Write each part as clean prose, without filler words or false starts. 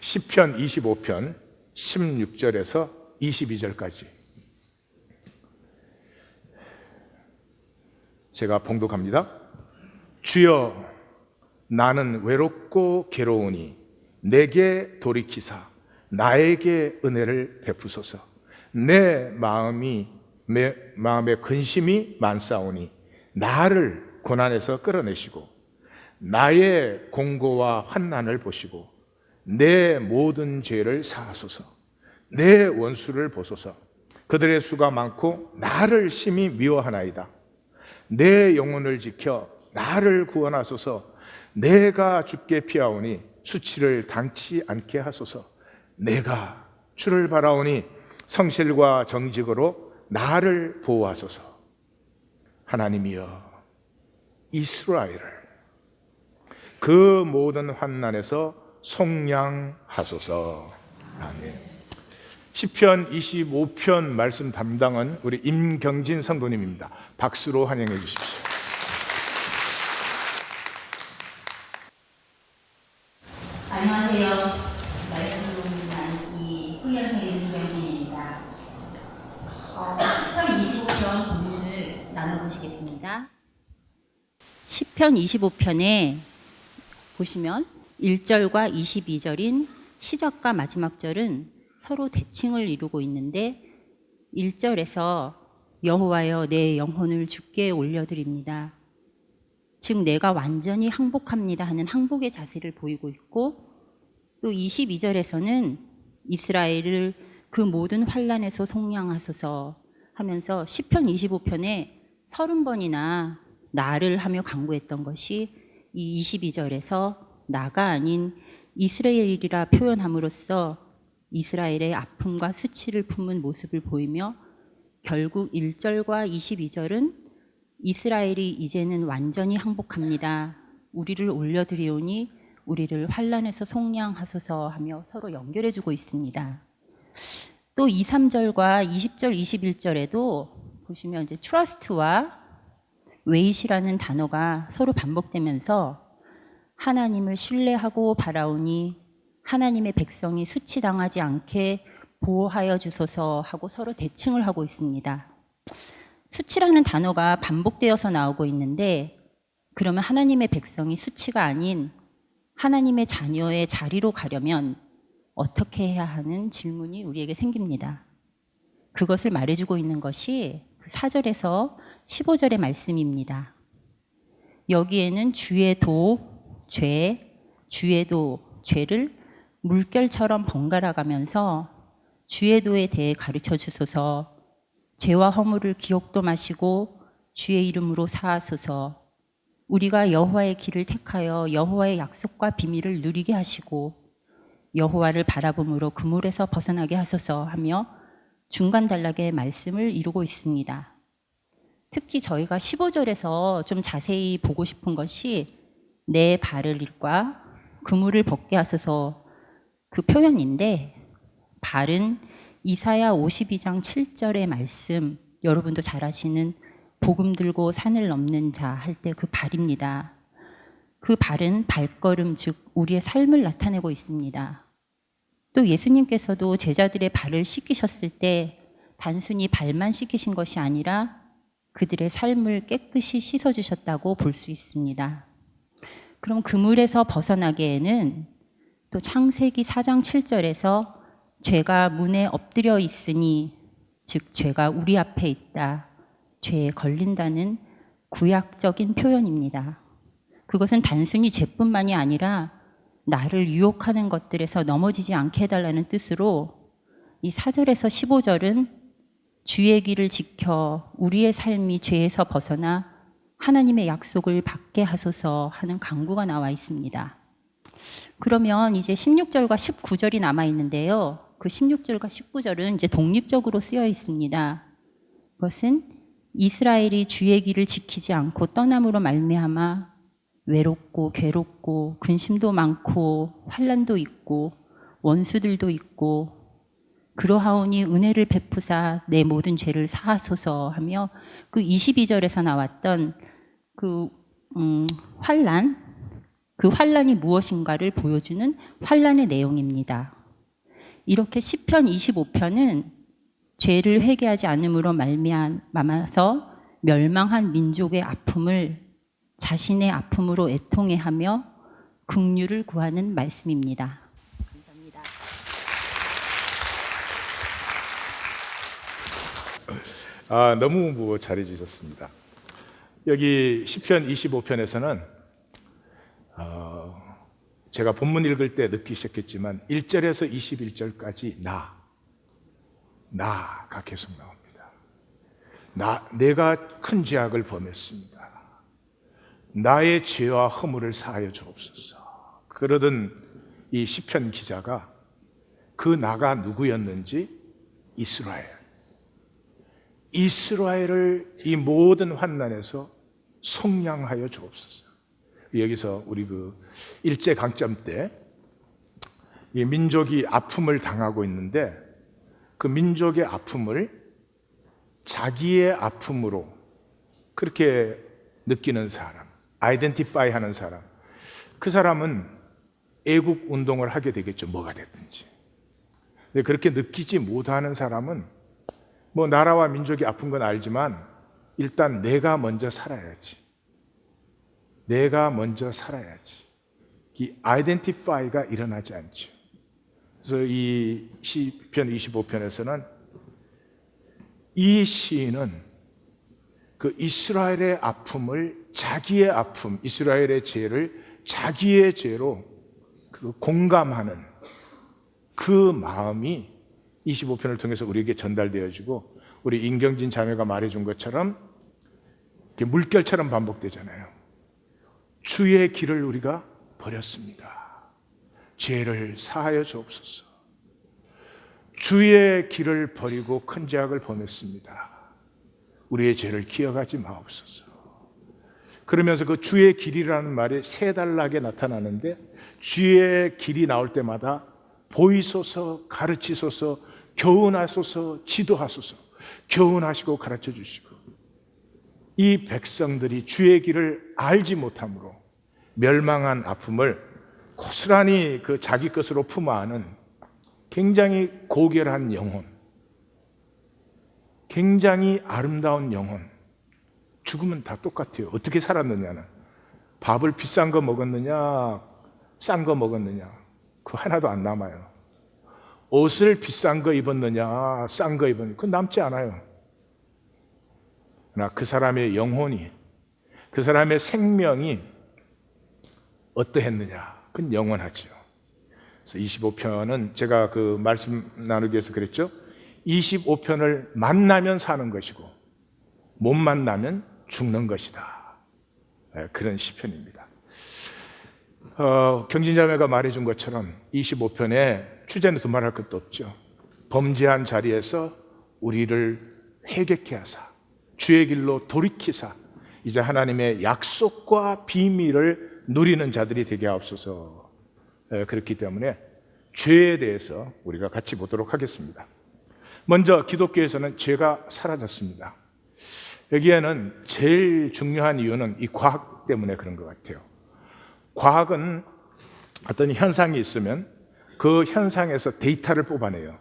시편 25편 16절에서 22절까지 제가 봉독합니다. 주여, 나는 외롭고 괴로우니 내게 돌이키사 나에게 은혜를 베푸소서. 내 마음에 근심이 많사오니 나를 고난에서 끌어내시고 나의 공고와 환난을 보시고 내 모든 죄를 사하소서. 내 원수를 보소서. 그들의 수가 많고 나를 심히 미워하나이다. 내 영혼을 지켜 나를 구원하소서. 내가 죽게 피하오니 수치를 당치 않게 하소서. 내가 주를 바라오니 성실과 정직으로 나를 보호하소서. 하나님이여, 이스라엘을 그 모든 환난에서 속량하소서. 아멘. 시편 25편 말씀 담당은 우리 임경진 성도님입니다. 박수로 환영해 주십시오. 안녕하세요. 말씀으로 만난 이 훈련회의 임경진입니다. 시편 25편 본문을 나눠보시겠습니다. 시편 25편에 보시면 1절과 22절인 시작과 마지막 절은 서로 대칭을 이루고 있는데 1절에서 여호와여 내 영혼을 주께 올려드립니다. 즉 내가 완전히 항복합니다 하는 항복의 자세를 보이고 있고, 또 22절에서는 이스라엘을 그 모든 환난에서 속량하소서 하면서 시편 25편에 30번이나 나를 하며 강구했던 것이 이 22절에서 나가 아닌 이스라엘이라 표현함으로써 이스라엘의 아픔과 수치를 품은 모습을 보이며, 결국 1절과 22절은 이스라엘이 이제는 완전히 항복합니다. 우리를 올려드리오니 우리를 환난에서 속량하소서 하며 서로 연결해주고 있습니다. 또 2, 3절과 20절, 21절에도 보시면 이제 trust와 wait이라는 단어가 서로 반복되면서 하나님을 신뢰하고 바라오니 하나님의 백성이 수치당하지 않게 보호하여 주소서 하고 서로 대칭을 하고 있습니다. 수치라는 단어가 반복되어서 나오고 있는데, 그러면 하나님의 백성이 수치가 아닌 하나님의 자녀의 자리로 가려면 어떻게 해야 하는 질문이 우리에게 생깁니다. 그것을 말해주고 있는 것이 4절에서 15절의 말씀입니다. 여기에는 주의 도, 주의 도, 죄를 물결처럼 번갈아 가면서 주의 도에 대해 가르쳐 주소서. 죄와 허물을 기억도 마시고 주의 이름으로 사하소서. 우리가 여호와의 길을 택하여 여호와의 약속과 비밀을 누리게 하시고 여호와를 바라봄으로 그물에서 벗어나게 하소서 하며 중간 단락의 말씀을 이루고 있습니다. 특히 저희가 15절에서 좀 자세히 보고 싶은 것이 내 발을 일과 그물을 벗게 하소서, 그 표현인데, 발은 이사야 52장 7절의 말씀, 여러분도 잘 아시는 복음 들고 산을 넘는 자 할 때 그 발입니다. 그 발은 발걸음, 즉 우리의 삶을 나타내고 있습니다. 또 예수님께서도 제자들의 발을 씻기셨을 때 단순히 발만 씻기신 것이 아니라 그들의 삶을 깨끗이 씻어주셨다고 볼 수 있습니다. 그럼 그물에서 벗어나기에는 또 창세기 4장 7절에서 죄가 문에 엎드려 있으니, 즉 죄가 우리 앞에 있다, 죄에 걸린다는 구약적인 표현입니다. 그것은 단순히 죄뿐만이 아니라 나를 유혹하는 것들에서 넘어지지 않게 해달라는 뜻으로 이 4절에서 15절은 주의 길을 지켜 우리의 삶이 죄에서 벗어나 하나님의 약속을 받게 하소서 하는 강구가 나와 있습니다. 그러면 이제 16절과 19절이 남아 있는데요. 그 16절과 19절은 이제 독립적으로 쓰여 있습니다. 그것은 이스라엘이 주의 길을 지키지 않고 떠남으로 말미암아 외롭고 괴롭고 근심도 많고 환난도 있고 원수들도 있고 그러하오니 은혜를 베푸사 내 모든 죄를 사하소서 하며 그 22절에서 나왔던 그 환난, 그 환란이 무엇인가를 보여주는 환란의 내용입니다. 이렇게 시편 25편은 죄를 회개하지 않음으로 말미암아서 멸망한 민족의 아픔을 자신의 아픔으로 애통해하며 긍휼을 구하는 말씀입니다. 감사합니다. 너무 잘해 주셨습니다. 여기 시편 25편에서는 제가 본문 읽을 때 느끼셨겠지만 1절에서 21절까지 나가 계속 나옵니다. 내가 큰 죄악을 범했습니다. 나의 죄와 허물을 사하여 주옵소서. 그러던 이 시편 기자가 그 나가 누구였는지 이스라엘을 이 모든 환난에서 속량하여 주옵소서. 여기서 우리 그 일제 강점 때 이 민족이 아픔을 당하고 있는데 그 민족의 아픔을 자기의 아픔으로 그렇게 느끼는 사람, 아이덴티파이 하는 사람, 그 사람은 애국 운동을 하게 되겠죠. 뭐가 됐든지. 근데 그렇게 느끼지 못하는 사람은 뭐 나라와 민족이 아픈 건 알지만 일단 내가 먼저 살아야지. 이 아이덴티파이가 일어나지 않죠. 그래서 이 시편 25편에서는 이 시인은 그 이스라엘의 아픔을 자기의 아픔, 이스라엘의 죄를 자기의 죄로 그 공감하는 그 마음이 25편을 통해서 우리에게 전달되어지고, 우리 임경진 자매가 말해준 것처럼 물결처럼 반복되잖아요. 주의 길을 우리가 버렸습니다. 죄를 사하여 주옵소서. 주의 길을 버리고 큰 죄악을 범했습니다. 우리의 죄를 기억하지 마옵소서. 그러면서 그 주의 길이라는 말이 세 단락에 나타나는데, 주의 길이 나올 때마다 보이소서, 가르치소서, 교훈하소서, 지도하소서, 교훈하시고 가르쳐 주시고, 이 백성들이 주의 길을 알지 못함으로 멸망한 아픔을 고스란히 그 자기 것으로 품어 안은 굉장히 고결한 영혼, 굉장히 아름다운 영혼. 죽으면 다 똑같아요. 어떻게 살았느냐는, 밥을 비싼 거 먹었느냐, 싼 거 먹었느냐, 그 하나도 안 남아요. 옷을 비싼 거 입었느냐, 싼 거 입었느냐, 그건 남지 않아요. 그러나 그 사람의 영혼이, 그 사람의 생명이 어떠했느냐, 그건 영원하죠. 그래서 25편은 제가 그 말씀 나누기 위해서 그랬죠. 25편을 만나면 사는 것이고 못 만나면 죽는 것이다. 그런 시편입니다. 경진자매가 말해준 것처럼 25편에 주제는 두말할 것도 없죠. 범죄한 자리에서 우리를 회개케 하사 주의 길로 돌이키사 이제 하나님의 약속과 비밀을 누리는 자들이 되게 하옵소서. 그렇기 때문에 죄에 대해서 우리가 같이 보도록 하겠습니다. 먼저 기독교에서는 죄가 사라졌습니다. 여기에는 제일 중요한 이유는 이 과학 때문에 그런 것 같아요. 과학은 어떤 현상이 있으면 그 현상에서 데이터를 뽑아내요.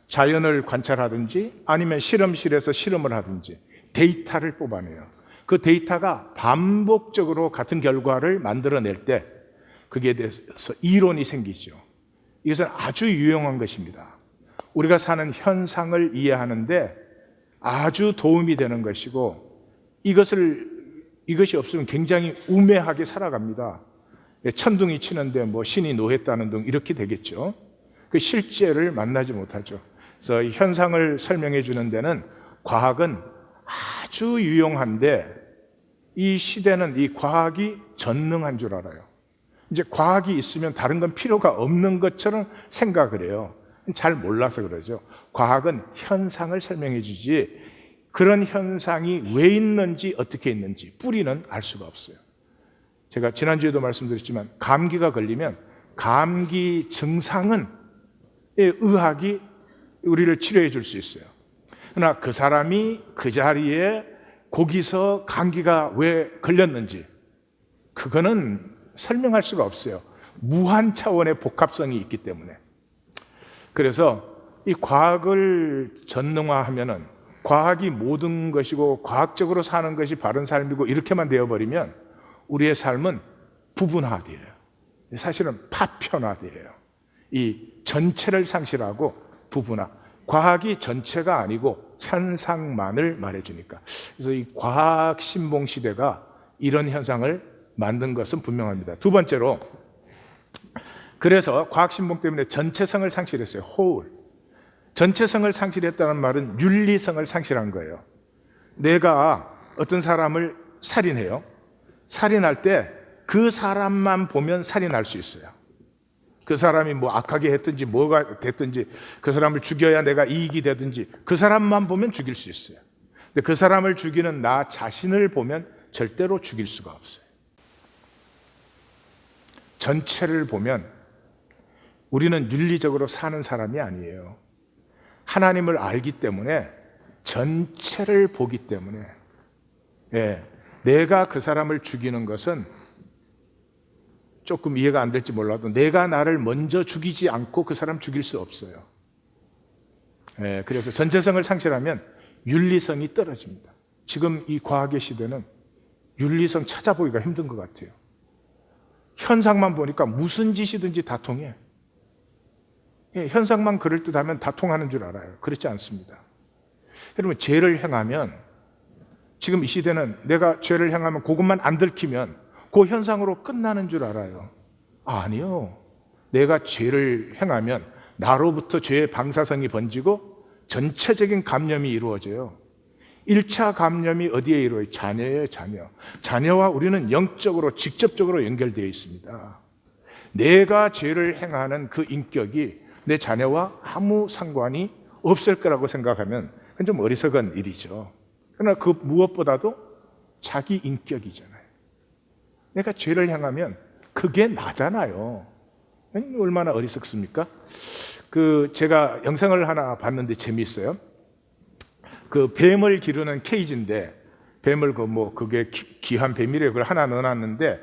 자연을 관찰하든지 아니면 실험실에서 실험을 하든지 데이터를 뽑아내요. 그 데이터가 반복적으로 같은 결과를 만들어낼 때 그게 대해서 이론이 생기죠. 이것은 아주 유용한 것입니다. 우리가 사는 현상을 이해하는데 아주 도움이 되는 것이고, 이것이 없으면 굉장히 우매하게 살아갑니다. 천둥이 치는데 뭐 신이 노했다는 등 이렇게 되겠죠. 그 실제를 만나지 못하죠. 그래서 이 현상을 설명해 주는 데는 과학은 아주 유용한데, 이 시대는 이 과학이 전능한 줄 알아요. 이제 과학이 있으면 다른 건 필요가 없는 것처럼 생각을 해요. 잘 몰라서 그러죠. 과학은 현상을 설명해 주지 그런 현상이 왜 있는지 어떻게 있는지 뿌리는 알 수가 없어요. 제가 지난주에도 말씀드렸지만 감기가 걸리면 감기 증상은 의학이 우리를 치료해 줄 수 있어요. 그러나 그 사람이 그 자리에 거기서 감기가 왜 걸렸는지 그거는 설명할 수가 없어요. 무한 차원의 복합성이 있기 때문에. 그래서 이 과학을 전능화하면은 과학이 모든 것이고 과학적으로 사는 것이 바른 삶이고 이렇게만 되어버리면 우리의 삶은 부분화돼요. 사실은 파편화돼요. 이 전체를 상실하고 부분화. 과학이 전체가 아니고 현상만을 말해주니까. 그래서 이 과학 신봉 시대가 이런 현상을 만든 것은 분명합니다. 두 번째로, 그래서 과학 신봉 때문에 전체성을 상실했어요. whole. 전체성을 상실했다는 말은 윤리성을 상실한 거예요. 내가 어떤 사람을 살인해요. 살인할 때 그 사람만 보면 살인할 수 있어요. 그 사람이 뭐 악하게 했든지 뭐가 됐든지 그 사람을 죽여야 내가 이익이 되든지 그 사람만 보면 죽일 수 있어요. 근데 그 사람을 죽이는 나 자신을 보면 절대로 죽일 수가 없어요. 전체를 보면 우리는 윤리적으로 사는 사람이 아니에요. 하나님을 알기 때문에 전체를 보기 때문에 내가 그 사람을 죽이는 것은 조금 이해가 안 될지 몰라도 내가 나를 먼저 죽이지 않고 그 사람 죽일 수 없어요. 그래서 전체성을 상실하면 윤리성이 떨어집니다. 지금 이 과학의 시대는 윤리성 찾아보기가 힘든 것 같아요. 현상만 보니까 무슨 짓이든지 다 통해. 현상만 그럴듯하면 다 통하는 줄 알아요. 그렇지 않습니다. 여러분, 죄를 행하면 지금 이 시대는 내가 죄를 행하면 그것만 안 들키면 그 현상으로 끝나는 줄 알아요. 아니요. 내가 죄를 행하면 나로부터 죄의 방사성이 번지고 전체적인 감염이 이루어져요. 1차 감염이 어디에 이루어져요? 자녀예요, 자녀. 자녀와 우리는 영적으로 직접적으로 연결되어 있습니다. 내가 죄를 행하는 그 인격이 내 자녀와 아무 상관이 없을 거라고 생각하면 그건 좀 어리석은 일이죠. 그러나 그 무엇보다도 자기 인격이잖아요. 내가 죄를 행하면 그게 나잖아요. 얼마나 어리석습니까? 제가 영상을 하나 봤는데 재미있어요. 뱀을 기르는 케이지인데, 뱀을 그게 귀한 뱀이래요. 그걸 하나 넣어놨는데,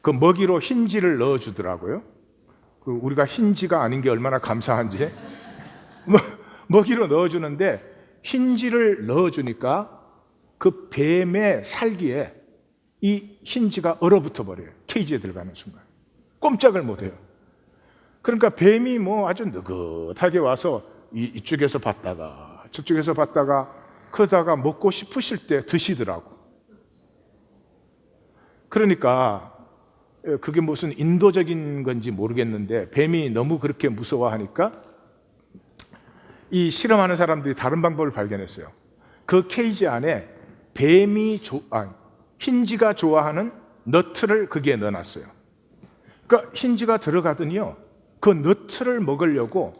그 먹이로 흰지를 넣어주더라고요. 우리가 흰지가 아닌 게 얼마나 감사한지. 먹이로 넣어주는데, 흰지를 넣어주니까 그 뱀의 살기에 이 흰지가 얼어붙어 버려요. 케이지에 들어가는 순간. 꼼짝을 못 해요. 그러니까 뱀이 아주 느긋하게 와서 이쪽에서 봤다가 저쪽에서 봤다가 그러다가 먹고 싶으실 때 드시더라고. 그러니까 그게 무슨 인도적인 건지 모르겠는데 뱀이 너무 그렇게 무서워하니까 이 실험하는 사람들이 다른 방법을 발견했어요. 그 케이지 안에 흰지가 좋아하는 너트를 거기에 넣어놨어요. 그러니까 흰지가 들어가더니요, 그 너트를 먹으려고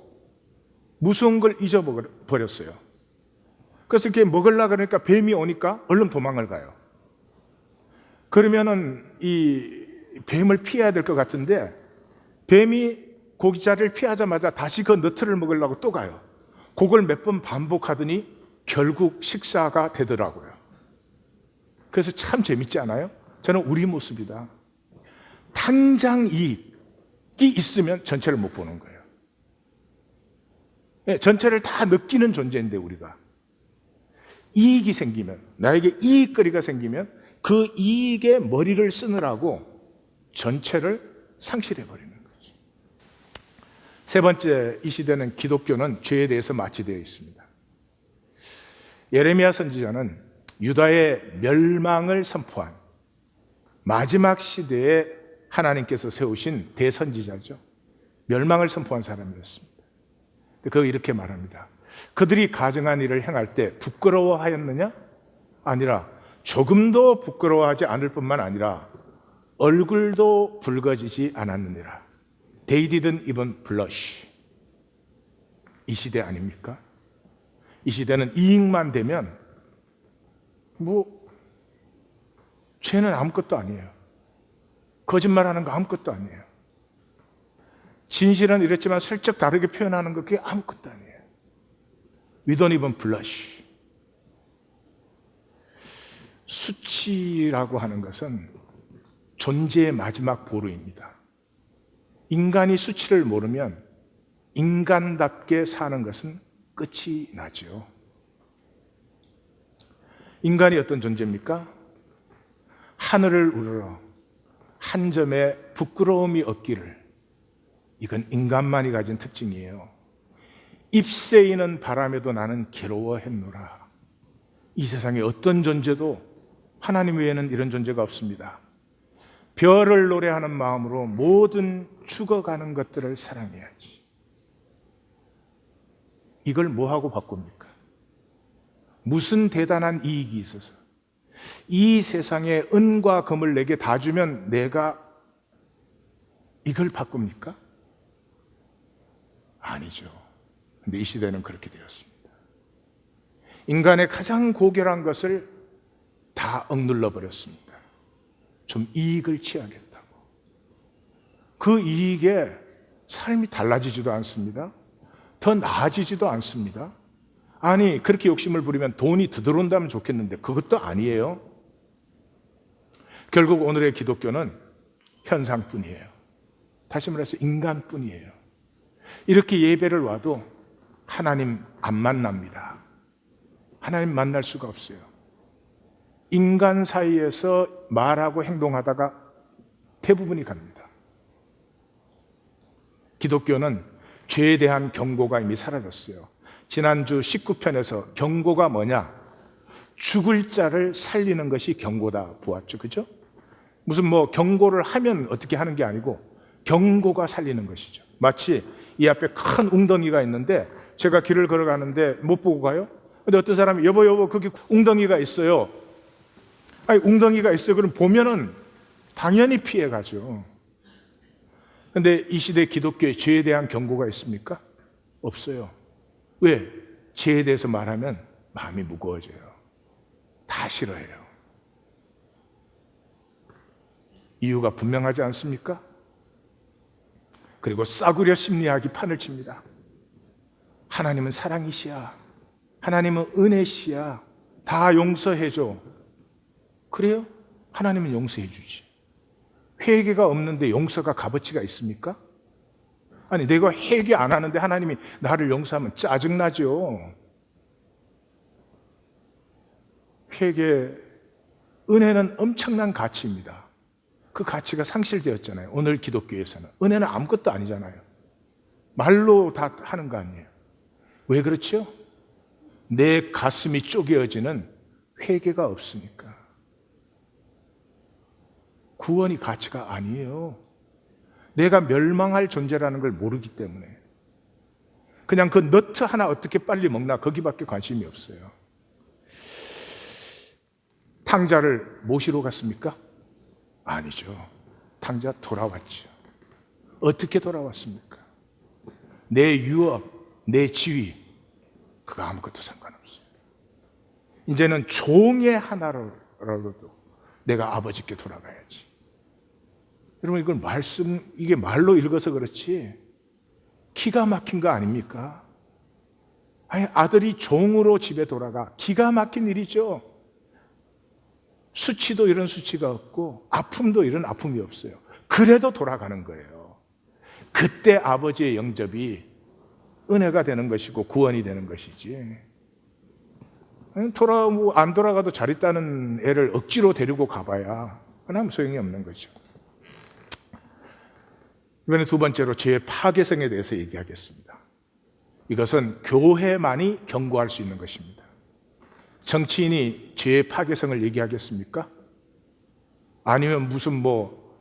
무서운 걸 잊어버렸어요. 그래서 이렇게 먹으려고 그러니까 뱀이 오니까 얼른 도망을 가요. 그러면은 이 뱀을 피해야 될 것 같은데 뱀이 고기자리를 피하자마자 다시 그 너트를 먹으려고 또 가요. 그걸 몇 번 반복하더니 결국 식사가 되더라고요. 그래서 참 재밌지 않아요? 저는 우리 모습이다. 당장 이익이 있으면 전체를 못 보는 거예요. 전체를 다 느끼는 존재인데 우리가 이익이 생기면, 나에게 이익거리가 생기면 그 이익에 머리를 쓰느라고 전체를 상실해버리는 거죠. 세 번째, 이 시대는 기독교는 죄에 대해서 마취되어 있습니다. 예레미야 선지자는 유다의 멸망을 선포한 마지막 시대에 하나님께서 세우신 대선지자죠. 멸망을 선포한 사람이었습니다. 그거 이렇게 말합니다. 그들이 가증한 일을 행할 때 부끄러워하였느냐? 아니라 조금도 부끄러워하지 않을 뿐만 아니라 얼굴도 붉어지지 않았느니라. They didn't even blush. 이 시대 아닙니까? 이 시대는 이익만 되면 죄는 아무것도 아니에요. 거짓말하는 거 아무것도 아니에요. 진실은 이랬지만 슬쩍 다르게 표현하는 거 그게 아무것도 아니에요. We don't even blush. 수치라고 하는 것은 존재의 마지막 보루입니다. 인간이 수치를 모르면 인간답게 사는 것은 끝이 나죠. 인간이 어떤 존재입니까? 하늘을 우러러 한 점의 부끄러움이 없기를. 이건 인간만이 가진 특징이에요. 잎새이는 바람에도 나는 괴로워했노라. 이 세상에 어떤 존재도 하나님 외에는 이런 존재가 없습니다. 별을 노래하는 마음으로 모든 죽어가는 것들을 사랑해야지. 이걸 뭐하고 바꿉니까? 무슨 대단한 이익이 있어서 이 세상에 은과 금을 내게 다 주면 내가 이걸 바꿉니까? 아니죠. 근데 이 시대는 그렇게 되었습니다. 인간의 가장 고결한 것을 다 억눌러 버렸습니다. 좀 이익을 취하겠다고. 그 이익에 삶이 달라지지도 않습니다. 더 나아지지도 않습니다. 아니, 그렇게 욕심을 부리면 돈이 더 들어온다면 좋겠는데 그것도 아니에요. 결국 오늘의 기독교는 현상뿐이에요. 다시 말해서 인간뿐이에요. 이렇게 예배를 와도 하나님 안 만납니다. 하나님 만날 수가 없어요. 인간 사이에서 말하고 행동하다가 대부분이 갑니다. 기독교는 죄에 대한 경고가 이미 사라졌어요. 지난주 19편에서 경고가 뭐냐? 죽을 자를 살리는 것이 경고다 보았죠. 그죠? 무슨 뭐 경고를 하면 어떻게 하는 게 아니고 경고가 살리는 것이죠. 마치 이 앞에 큰 웅덩이가 있는데 제가 길을 걸어가는데 못 보고 가요? 근데 어떤 사람이 여보 거기 웅덩이가 있어요. 아니 웅덩이가 있어요. 그럼 보면은 당연히 피해 가죠. 근데 이 시대 기독교에 죄에 대한 경고가 있습니까? 없어요. 왜? 죄에 대해서 말하면 마음이 무거워져요. 다 싫어해요. 이유가 분명하지 않습니까? 그리고 싸구려 심리학이 판을 칩니다. 하나님은 사랑이시야. 하나님은 은혜시야. 다 용서해줘. 그래요? 하나님은 용서해 주지. 회개가 없는데 용서가 값어치가 있습니까? 아니 내가 회개 안 하는데 하나님이 나를 용서하면 짜증나죠. 회개, 은혜는 엄청난 가치입니다. 그 가치가 상실되었잖아요. 오늘 기독교에서는 은혜는 아무것도 아니잖아요. 말로 다 하는 거 아니에요. 왜 그렇죠? 내 가슴이 쪼개어지는 회개가 없으니까. 구원이 가치가 아니에요. 내가 멸망할 존재라는 걸 모르기 때문에. 그냥 그 너트 하나 어떻게 빨리 먹나 거기밖에 관심이 없어요. 탕자를 모시러 갔습니까? 아니죠. 탕자 돌아왔죠. 어떻게 돌아왔습니까? 내 유업, 내 지위, 그거 아무것도 상관없어요. 이제는 종의 하나로라도 내가 아버지께 돌아가야지. 여러분 이걸 이게 말로 읽어서 그렇지 기가 막힌 거 아닙니까? 아니 아들이 종으로 집에 돌아가 기가 막힌 일이죠. 수치도 이런 수치가 없고 아픔도 이런 아픔이 없어요. 그래도 돌아가는 거예요. 그때 아버지의 영접이 은혜가 되는 것이고 구원이 되는 것이지. 안 돌아가도 잘 있다는 애를 억지로 데리고 가봐야 아무 소용이 없는 거죠. 이번에 두 번째로 죄의 파괴성에 대해서 얘기하겠습니다. 이것은 교회만이 경고할 수 있는 것입니다. 정치인이 죄의 파괴성을 얘기하겠습니까? 아니면 무슨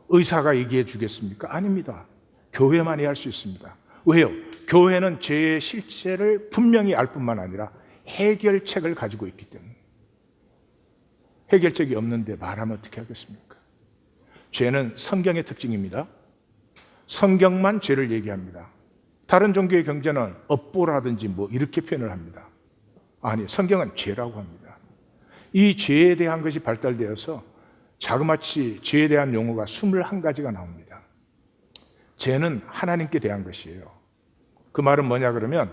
의사가 얘기해 주겠습니까? 아닙니다. 교회만이 할 수 있습니다. 왜요? 교회는 죄의 실체를 분명히 알 뿐만 아니라 해결책을 가지고 있기 때문에. 해결책이 없는데 말하면 어떻게 하겠습니까? 죄는 성경의 특징입니다. 성경만 죄를 얘기합니다. 다른 종교의 경제는 업보라든지 이렇게 표현을 합니다. 아니, 성경은 죄라고 합니다. 이 죄에 대한 것이 발달되어서 자그마치 죄에 대한 용어가 21가지가 나옵니다. 죄는 하나님께 대한 것이에요. 그 말은 뭐냐 그러면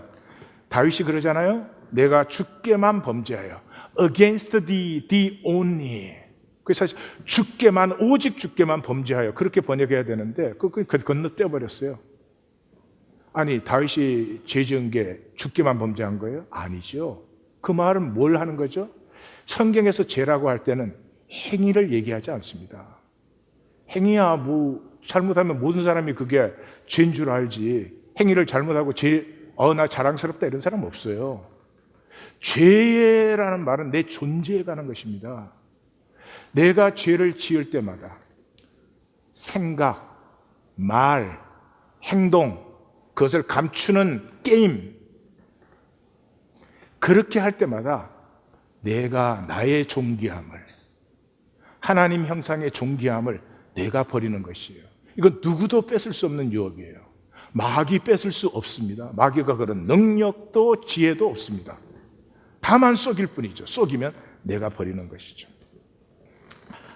다윗이 그러잖아요. 내가 주께만 범죄하여 against thee only. 그 사실 죽게만, 오직 죽게만 범죄하여 그렇게 번역해야 되는데 그 건너뛰어 버렸어요. 아니, 다윗이 죄 지은 게 죽게만 범죄한 거예요? 아니죠. 그 말은 뭘 하는 거죠? 성경에서 죄라고 할 때는 행위를 얘기하지 않습니다. 행위야 뭐 잘못하면 모든 사람이 그게 죄인 줄 알지. 행위를 잘못하고 나 자랑스럽다 이런 사람 없어요. 죄라는 말은 내 존재에 관한 것입니다. 내가 죄를 지을 때마다 생각, 말, 행동, 그것을 감추는 게임, 그렇게 할 때마다 내가 나의 존귀함을, 하나님 형상의 존귀함을 내가 버리는 것이에요. 이건 누구도 뺏을 수 없는 유업이에요. 마귀 뺏을 수 없습니다. 마귀가 그런 능력도 지혜도 없습니다. 다만 속일 뿐이죠. 속이면 내가 버리는 것이죠.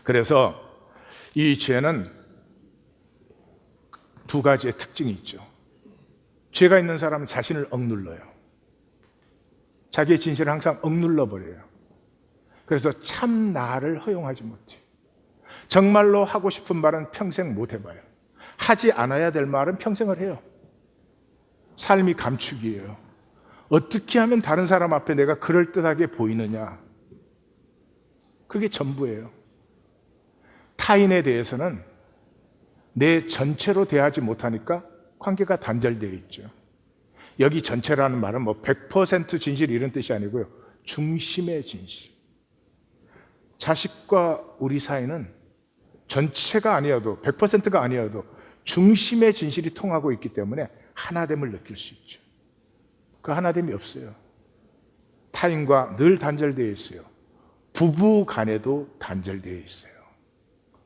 그래서 이 죄는 두 가지의 특징이 있죠. 죄가 있는 사람은 자신을 억눌러요. 자기의 진실을 항상 억눌러 버려요. 그래서 참 나를 허용하지 못해요. 정말로 하고 싶은 말은 평생 못 해봐요. 하지 않아야 될 말은 평생을 해요. 삶이 감축이에요. 어떻게 하면 다른 사람 앞에 내가 그럴듯하게 보이느냐, 그게 전부예요. 타인에 대해서는 내 전체로 대하지 못하니까 관계가 단절되어 있죠. 여기 전체라는 말은 뭐 100% 진실 이런 뜻이 아니고요, 중심의 진실. 자식과 우리 사이는 전체가 아니어도 100%가 아니어도 중심의 진실이 통하고 있기 때문에 하나됨을 느낄 수 있죠. 그 하나됨이 없어요. 타인과 늘 단절되어 있어요. 부부 간에도 단절되어 있어요.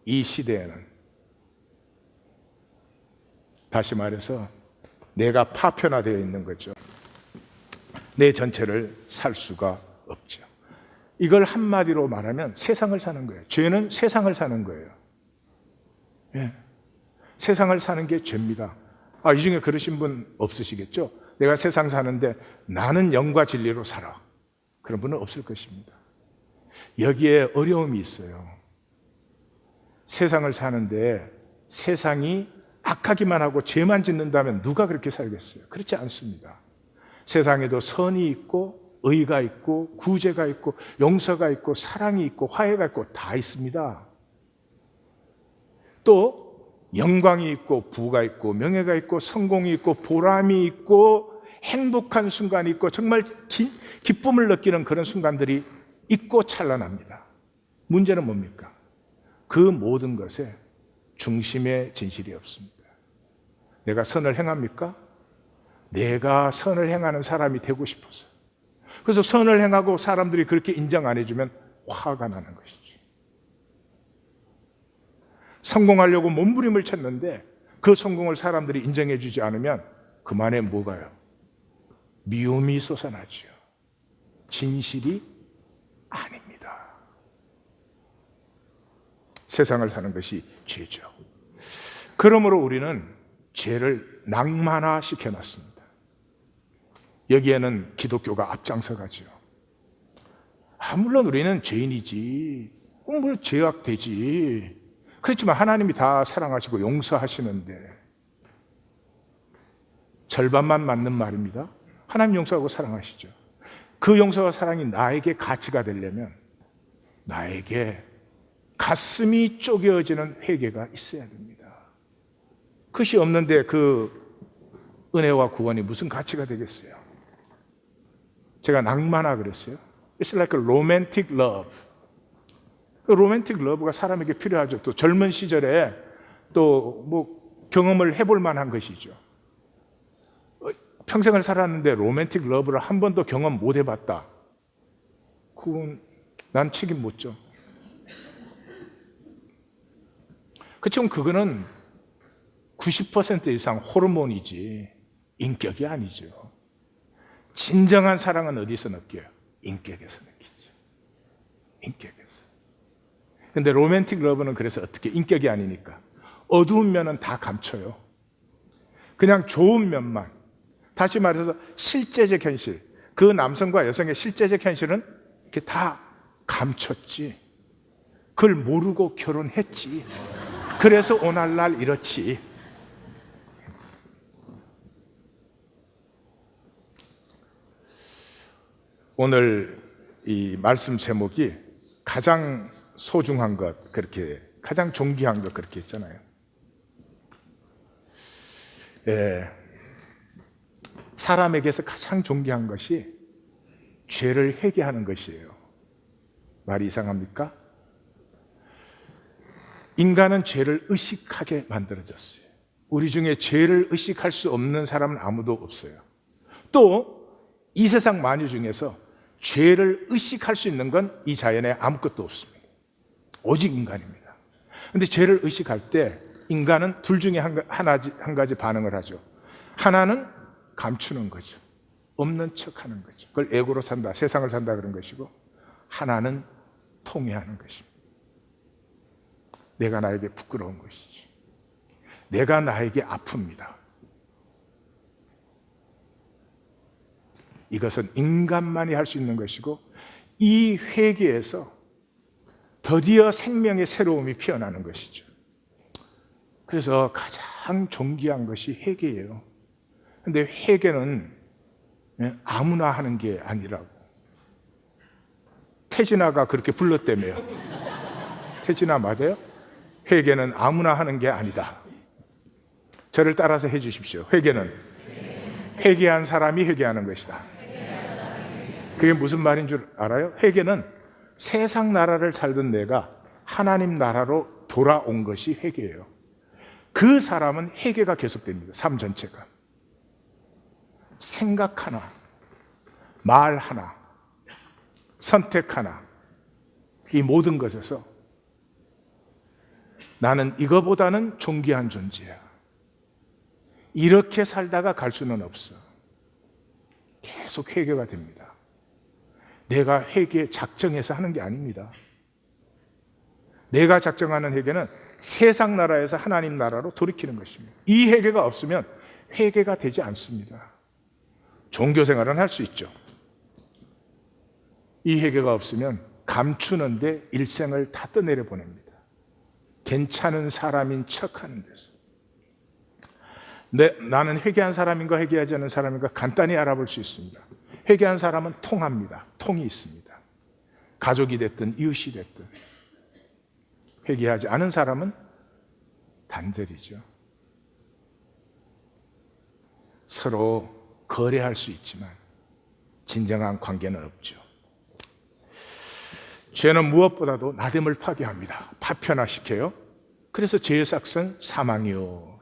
이 시대에는, 다시 말해서 내가 파편화되어 있는 거죠. 내 전체를 살 수가 없죠. 이걸 한마디로 말하면 세상을 사는 거예요. 죄는 세상을 사는 거예요. 예. 세상을 사는 게 죄입니다. 이 중에 그러신 분 없으시겠죠? 내가 세상 사는데 나는 영과 진리로 살아. 그런 분은 없을 것입니다. 여기에 어려움이 있어요. 세상을 사는데 세상이 악하기만 하고 죄만 짓는다면 누가 그렇게 살겠어요? 그렇지 않습니다. 세상에도 선이 있고 의가 있고 구제가 있고 용서가 있고 사랑이 있고 화해가 있고 다 있습니다. 또 영광이 있고 부가 있고 명예가 있고 성공이 있고 보람이 있고 행복한 순간이 있고 정말 기쁨을 느끼는 그런 순간들이 있고 찬란합니다. 문제는 뭡니까? 그 모든 것에 중심의 진실이 없습니다. 내가 선을 행합니까? 내가 선을 행하는 사람이 되고 싶어서. 그래서 선을 행하고 사람들이 그렇게 인정 안 해주면 화가 나는 것이죠. 성공하려고 몸부림을 쳤는데 그 성공을 사람들이 인정해 주지 않으면 그만에 뭐가요? 미움이 솟아나죠. 진실이 아닙니다. 세상을 사는 것이 죄죠. 그러므로 우리는 죄를 낭만화 시켜놨습니다. 여기에는 기독교가 앞장서 가죠. 물론 우리는 죄인이지, 뭘 죄악되지. 그렇지만 하나님이 다 사랑하시고 용서하시는데, 절반만 맞는 말입니다. 하나님 용서하고 사랑하시죠. 그 용서와 사랑이 나에게 가치가 되려면 나에게 가슴이 쪼개어지는 회개가 있어야 됩니다. 그것이 없는데 그 은혜와 구원이 무슨 가치가 되겠어요? 제가 낭만화 그랬어요. It's like a romantic love. 그 로맨틱 러브가 사람에게 필요하죠. 또 젊은 시절에 또 뭐 경험을 해볼 만한 것이죠. 평생을 살았는데 로맨틱 러브를 한 번도 경험 못 해봤다. 그건 난 책임 못 져. 그치만 그거는 90% 이상 호르몬이지 인격이 아니죠. 진정한 사랑은 어디서 느껴요? 인격에서 느끼죠. 인격에서. 근데 로맨틱 러브는 그래서 어떻게 인격이 아니니까 어두운 면은 다 감춰요. 그냥 좋은 면만. 다시 말해서 실제적 현실, 그 남성과 여성의 실제적 현실은 이렇게 다 감췄지. 그걸 모르고 결혼했지. 그래서 오늘날 이렇지. 오늘 이 말씀 제목이 가장 소중한 것, 그렇게 가장 존귀한 것, 그렇게 했잖아요. 사람에게서 가장 존귀한 것이 죄를 회개하는 것이에요. 말이 이상합니까? 인간은 죄를 의식하게 만들어졌어요. 우리 중에 죄를 의식할 수 없는 사람은 아무도 없어요. 또 이 세상 만유 중에서 죄를 의식할 수 있는 건 이 자연에 아무것도 없습니다. 오직 인간입니다. 그런데 죄를 의식할 때 인간은 둘 중에 한 가지 반응을 하죠. 하나는 감추는 거죠. 없는 척하는 거죠. 그걸 에고로 산다, 세상을 산다 그런 것이고, 하나는 통회하는 것입니다. 내가 나에게 부끄러운 것이지. 내가 나에게 아픕니다. 이것은 인간만이 할 수 있는 것이고, 이 회개에서 드디어 생명의 새로움이 피어나는 것이죠. 그래서 가장 존귀한 것이 회개예요. 그런데 회개는 아무나 하는 게 아니라고. 태진아가 그렇게 불렀다며요. 태진아 맞아요? 회개는 아무나 하는 게 아니다. 저를 따라서 해 주십시오. 회개는 회개한 사람이 회개하는 것이다. 그게 무슨 말인 줄 알아요? 회개는 세상 나라를 살던 내가 하나님 나라로 돌아온 것이 회개예요. 그 사람은 회개가 계속됩니다. 삶 전체가. 생각 하나, 말 하나, 선택 하나, 이 모든 것에서 나는 이거보다는 존귀한 존재야. 이렇게 살다가 갈 수는 없어. 계속 회개가 됩니다. 내가 회개 작정해서 하는 게 아닙니다. 내가 작정하는 회개는 세상 나라에서 하나님 나라로 돌이키는 것입니다. 이 회개가 없으면 회개가 되지 않습니다. 종교 생활은 할 수 있죠. 이 회개가 없으면 감추는데 일생을 다 떠내려 보냅니다. 괜찮은 사람인 척하는 데서. 나는 회개한 사람인가 회개하지 않은 사람인가 간단히 알아볼 수 있습니다. 회개한 사람은 통합니다. 통이 있습니다. 가족이 됐든 이웃이 됐든. 회개하지 않은 사람은 단절이죠. 서로 거래할 수 있지만 진정한 관계는 없죠. 죄는 무엇보다도 나됨을 파괴합니다. 파편화시켜요. 그래서 죄의 삭은 사망이요.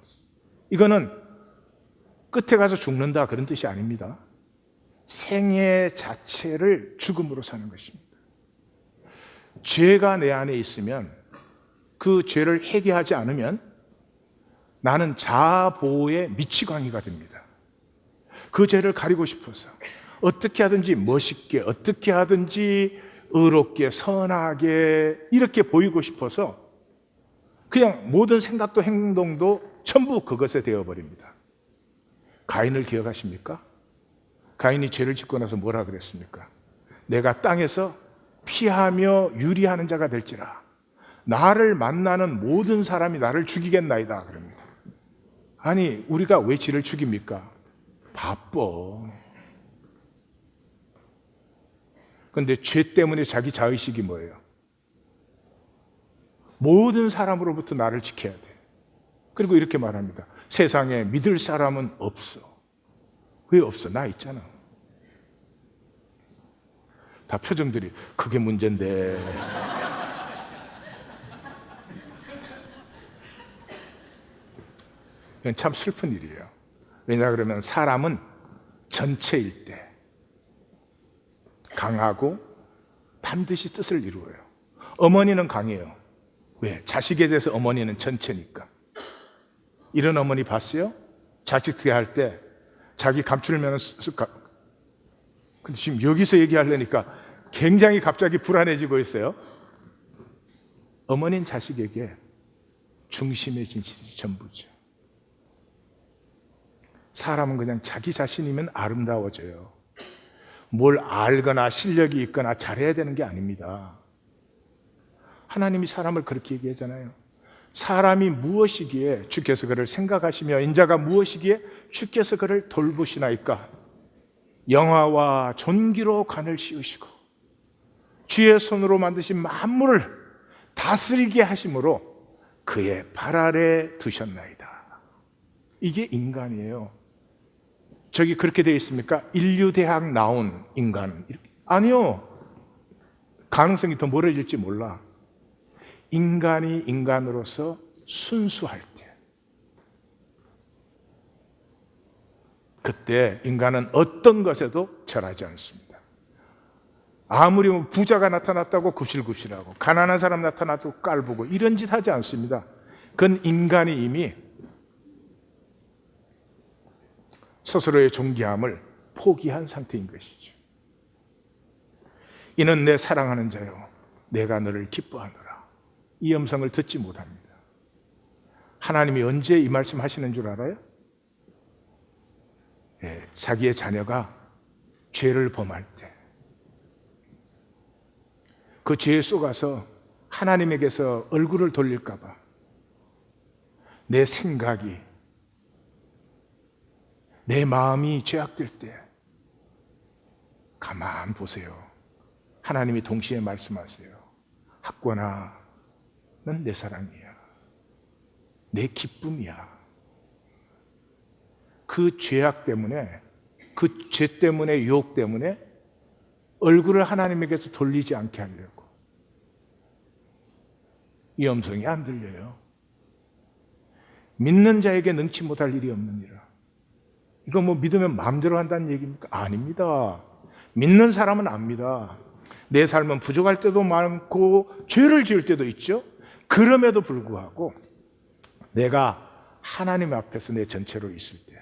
이거는 끝에 가서 죽는다 그런 뜻이 아닙니다. 생애 자체를 죽음으로 사는 것입니다. 죄가 내 안에 있으면 그 죄를 회개하지 않으면 나는 자아보호의 미치광이가 됩니다. 그 죄를 가리고 싶어서 어떻게 하든지 멋있게, 어떻게 하든지 의롭게, 선하게 이렇게 보이고 싶어서 그냥 모든 생각도 행동도 전부 그것에 되어버립니다. 가인을 기억하십니까? 가인이 죄를 짓고 나서 뭐라 그랬습니까? 내가 땅에서 피하며 유리하는 자가 될지라 나를 만나는 모든 사람이 나를 죽이겠나이다 그럽니다. 아니 우리가 왜 지를 죽입니까? 바빠. 그런데 죄 때문에 자기 자의식이 뭐예요? 모든 사람으로부터 나를 지켜야 돼. 그리고 이렇게 말합니다. 세상에 믿을 사람은 없어. 왜 없어? 나 있잖아. 다 표정들이 그게 문제인데. 이건 참 슬픈 일이에요. 왜냐 그러면 사람은 전체일 때 강하고 반드시 뜻을 이루어요. 어머니는 강해요. 왜? 자식에 대해서 어머니는 전체니까. 이런 어머니 봤어요? 자식 대할 때 자기 감추려면 근데 지금 여기서 얘기하려니까 굉장히 갑자기 불안해지고 있어요. 어머니는 자식에게 중심의 진실이 전부죠. 사람은 그냥 자기 자신이면 아름다워져요. 뭘 알거나 실력이 있거나 잘해야 되는 게 아닙니다. 하나님이 사람을 그렇게 얘기하잖아요. 사람이 무엇이기에 주께서 그를 생각하시며 인자가 무엇이기에 주께서 그를 돌보시나이까. 영화와 존귀로 관을 씌우시고 주의 손으로 만드신 만물을 다스리게 하심으로 그의 발 아래 두셨나이다. 이게 인간이에요. 저기 그렇게 되어 있습니까? 인류대학 나온 인간. 아니요. 가능성이 더 멀어질지 몰라. 인간이 인간으로서 순수할 때, 그때 인간은 어떤 것에도 절하지 않습니다. 아무리 부자가 나타났다고 굽실굽실하고 가난한 사람 나타나도 깔보고 이런 짓 하지 않습니다. 그건 인간이 이미 스스로의 존귀함을 포기한 상태인 것이죠. 이는 내 사랑하는 자요 내가 너를 기뻐하노라. 이 음성을 듣지 못합니다. 하나님이 언제 이 말씀 하시는 줄 알아요? 자기의 자녀가 죄를 범할 때, 그 죄에 속아서 하나님에게서 얼굴을 돌릴까 봐 내 생각이, 내 마음이 죄악될 때 가만 보세요. 하나님이 동시에 말씀하세요. 학권아, 넌 내 사랑이야. 내 기쁨이야. 그 죄악 때문에, 그 죄 때문에, 유혹 때문에 얼굴을 하나님에게서 돌리지 않게 하려고. 이 음성이 안 들려요. 믿는 자에게 능치 못할 일이 없느니라. 이거 뭐 믿으면 마음대로 한다는 얘기입니까? 아닙니다. 믿는 사람은 압니다. 내 삶은 부족할 때도 많고 죄를 지을 때도 있죠. 그럼에도 불구하고 내가 하나님 앞에서 내 전체로 있을 때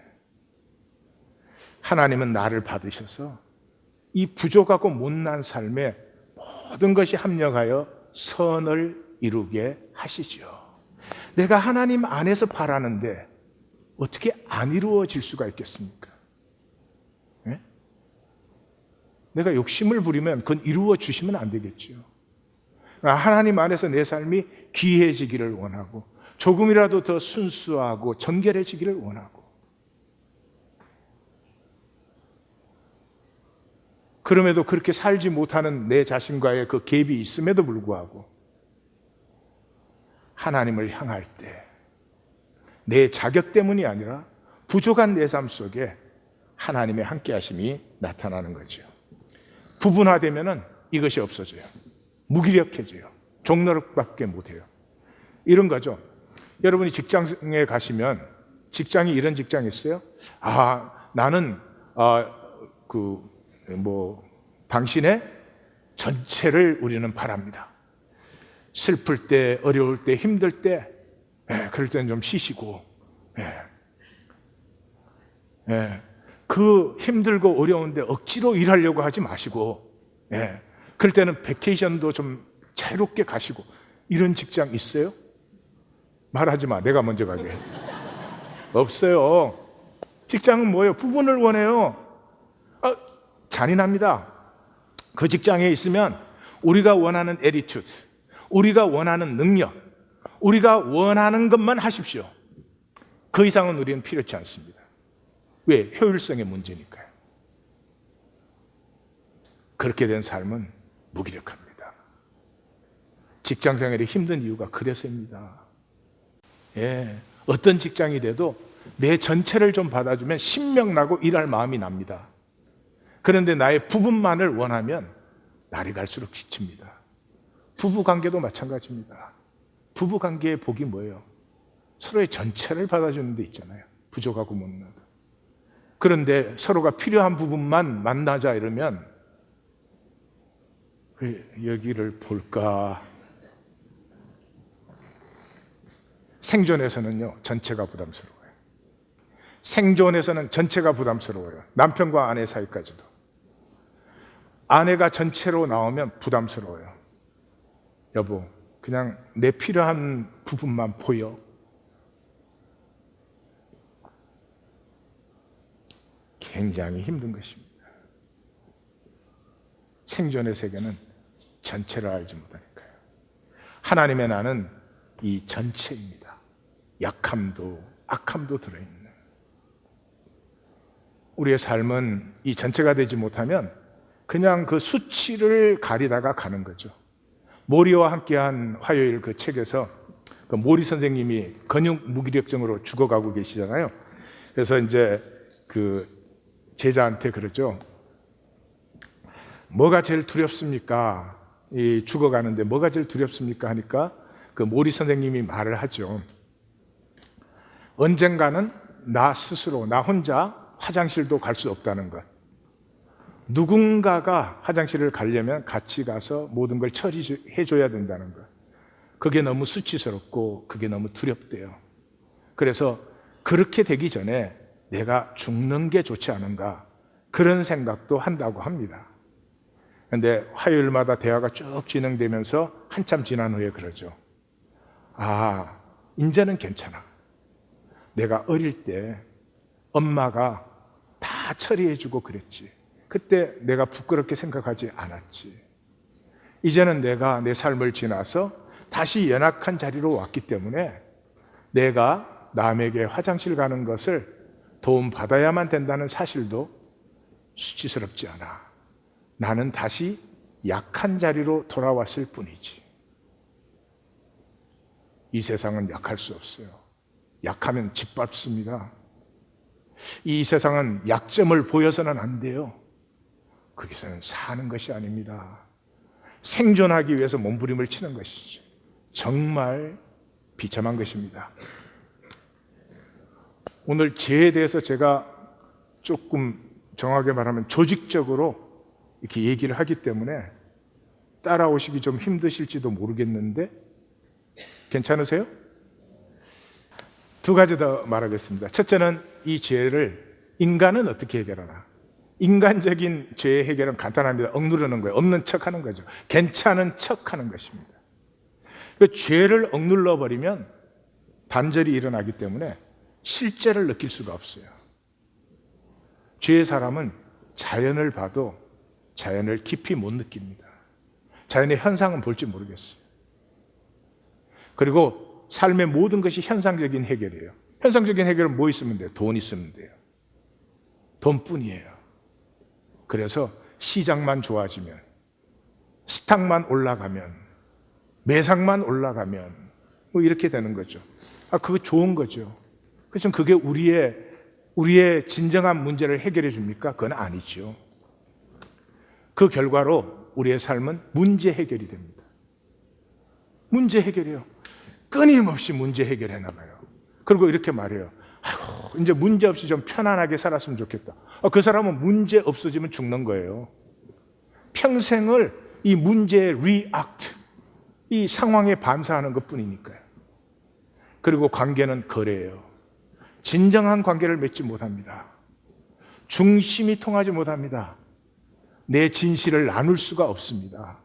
하나님은 나를 받으셔서 이 부족하고 못난 삶에 모든 것이 합력하여 선을 이루게 하시죠. 내가 하나님 안에서 바라는데 어떻게 안 이루어질 수가 있겠습니까? 네? 내가 욕심을 부리면 그건 이루어 주시면 안 되겠죠. 하나님 안에서 내 삶이 귀해지기를 원하고 조금이라도 더 순수하고 정결해지기를 원하고, 그럼에도 그렇게 살지 못하는 내 자신과의 그 갭이 있음에도 불구하고 하나님을 향할 때 내 자격 때문이 아니라 부족한 내 삶 속에 하나님의 함께하심이 나타나는 거죠. 부분화되면은 이것이 없어져요. 무기력해져요. 종노릇밖에 못해요. 이런 거죠. 여러분이 직장에 가시면, 직장이 이런 직장이 있어요. 나는 당신의 전체를 우리는 바랍니다. 슬플 때, 어려울 때, 힘들 때, 그럴 때는 좀 쉬시고, 그 힘들고 어려운데 억지로 일하려고 하지 마시고, 그럴 때는 베케이션도 좀 자유롭게 가시고. 이런 직장 있어요? 말하지 마. 내가 먼저 가게. 없어요. 직장은 뭐예요? 부분을 원해요. 잔인합니다. 그 직장에 있으면 우리가 원하는 애티튜드, 우리가 원하는 능력, 우리가 원하는 것만 하십시오. 그 이상은 우리는 필요치 않습니다. 왜? 효율성의 문제니까요. 그렇게 된 삶은 무기력합니다. 직장 생활이 힘든 이유가 그래서입니다. 어떤 직장이 돼도 내 전체를 좀 받아주면 신명나고 일할 마음이 납니다. 그런데 나의 부분만을 원하면 날이 갈수록 지칩니다. 부부관계도 마찬가지입니다. 부부관계의 복이 뭐예요? 서로의 전체를 받아주는 데 있잖아요. 부족하고 못나도. 그런데 서로가 필요한 부분만 만나자 이러면 왜 여기를 볼까? 생존에서는요, 전체가 부담스러워요. 생존에서는 전체가 부담스러워요. 남편과 아내 사이까지도. 아내가 전체로 나오면 부담스러워요. 여보, 그냥 내 필요한 부분만 보여. 굉장히 힘든 것입니다. 생존의 세계는 전체를 알지 못하니까요. 하나님의 나는 이 전체입니다. 약함도 악함도 들어있는. 우리의 삶은 이 전체가 되지 못하면 그냥 그 수치를 가리다가 가는 거죠. 모리와 함께한 화요일 그 책에서 그 모리 선생님이 근육 무기력증으로 죽어가고 계시잖아요. 그래서 이제 그 제자한테 그러죠. 뭐가 제일 두렵습니까? 이 죽어가는데 뭐가 제일 두렵습니까? 하니까 그 모리 선생님이 말을 하죠. 언젠가는 나 스스로, 나 혼자 화장실도 갈 수 없다는 것. 누군가가 화장실을 가려면 같이 가서 모든 걸 처리해줘야 된다는 것. 그게 너무 수치스럽고 그게 너무 두렵대요. 그래서 그렇게 되기 전에 내가 죽는 게 좋지 않은가 그런 생각도 한다고 합니다. 그런데 화요일마다 대화가 쭉 진행되면서 한참 지난 후에 그러죠. 아, 이제는 괜찮아. 내가 어릴 때 엄마가 다 처리해주고 그랬지. 그때 내가 부끄럽게 생각하지 않았지. 이제는 내가 내 삶을 지나서 다시 연약한 자리로 왔기 때문에 내가 남에게 화장실 가는 것을 도움받아야만 된다는 사실도 수치스럽지 않아. 나는 다시 약한 자리로 돌아왔을 뿐이지. 이 세상은 약할 수 없어요. 약하면 짓밟습니다. 이 세상은 약점을 보여서는 안 돼요. 거기서는 사는 것이 아닙니다. 생존하기 위해서 몸부림을 치는 것이죠. 정말 비참한 것입니다. 오늘 죄에 대해서 제가 조금 정확하게 말하면 조직적으로 이렇게 얘기를 하기 때문에 따라오시기 좀 힘드실지도 모르겠는데 괜찮으세요? 두 가지 더 말하겠습니다. 첫째는 이 죄를 인간은 어떻게 해결하나? 인간적인 죄의 해결은 간단합니다. 억누르는 거예요. 없는 척 하는 거죠. 괜찮은 척 하는 것입니다. 그 죄를 억눌러 버리면 단절이 일어나기 때문에 실제를 느낄 수가 없어요. 죄의 사람은 자연을 봐도 자연을 깊이 못 느낍니다. 자연의 현상은 볼지 모르겠어요. 그리고 삶의 모든 것이 현상적인 해결이에요. 현상적인 해결은 뭐 있으면 돼요? 돈 있으면 돼요. 돈뿐이에요. 그래서 시장만 좋아지면, 스탁만 올라가면, 매상만 올라가면 뭐 이렇게 되는 거죠. 아, 그거 좋은 거죠. 그렇지만 그게 우리의 진정한 문제를 해결해 줍니까? 그건 아니죠. 그 결과로 우리의 삶은 문제 해결이 됩니다. 문제 해결이요. 끊임없이 문제 해결해 나가요. 그리고 이렇게 말해요. 아이고, 이제 문제 없이 좀 편안하게 살았으면 좋겠다. 그 사람은 문제 없어지면 죽는 거예요. 평생을 이 문제에 react, 이 상황에 반사하는 것뿐이니까요. 그리고 관계는 거래예요. 진정한 관계를 맺지 못합니다. 중심이 통하지 못합니다. 내 진실을 나눌 수가 없습니다.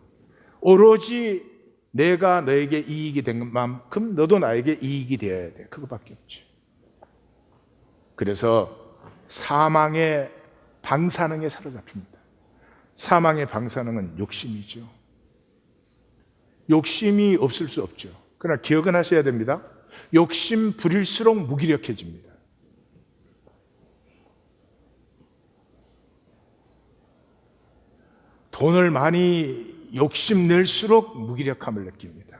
오로지 내가 너에게 이익이 된 만큼 너도 나에게 이익이 되어야 돼. 그거밖에 없죠. 그래서 사망의 방사능에 사로잡힙니다. 사망의 방사능은 욕심이죠. 욕심이 없을 수 없죠. 그러나 기억은 하셔야 됩니다. 욕심 부릴수록 무기력해집니다. 돈을 많이 욕심낼수록 무기력함을 느낍니다.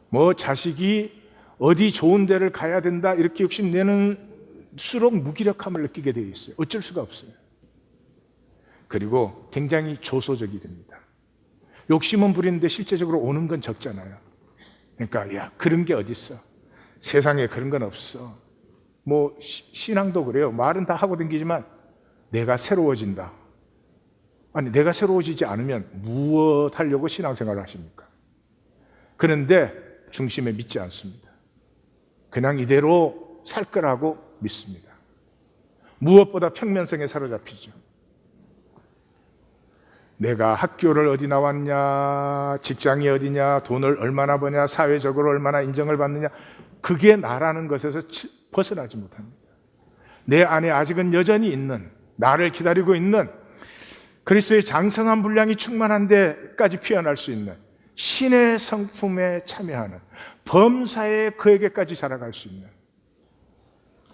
뭐 자식이 어디 좋은 데를 가야 된다 이렇게 욕심내는수록 무기력함을 느끼게 되어 있어요. 어쩔 수가 없어요. 그리고 굉장히 조소적이 됩니다. 욕심은 부리는데 실제적으로 오는 건 적잖아요. 그러니까 야, 그런 게 어디 있어? 세상에 그런 건 없어. 뭐 신앙도 그래요. 말은 다 하고 다니지만 내가 새로워진다. 아니, 내가 새로워지지 않으면 무엇 하려고 신앙생활을 하십니까? 그런데 중심에 믿지 않습니다. 그냥 이대로 살 거라고 믿습니다. 무엇보다 평면성에 사로잡히죠. 내가 학교를 어디 나왔냐, 직장이 어디냐, 돈을 얼마나 버냐, 사회적으로 얼마나 인정을 받느냐, 그게 나라는 것에서 벗어나지 못합니다. 내 안에 아직은 여전히 있는, 나를 기다리고 있는 그리스도의 장성한 분량이 충만한 데까지 피어날 수 있는 신의 성품에 참여하는, 범사에 그에게까지 자라갈 수 있는.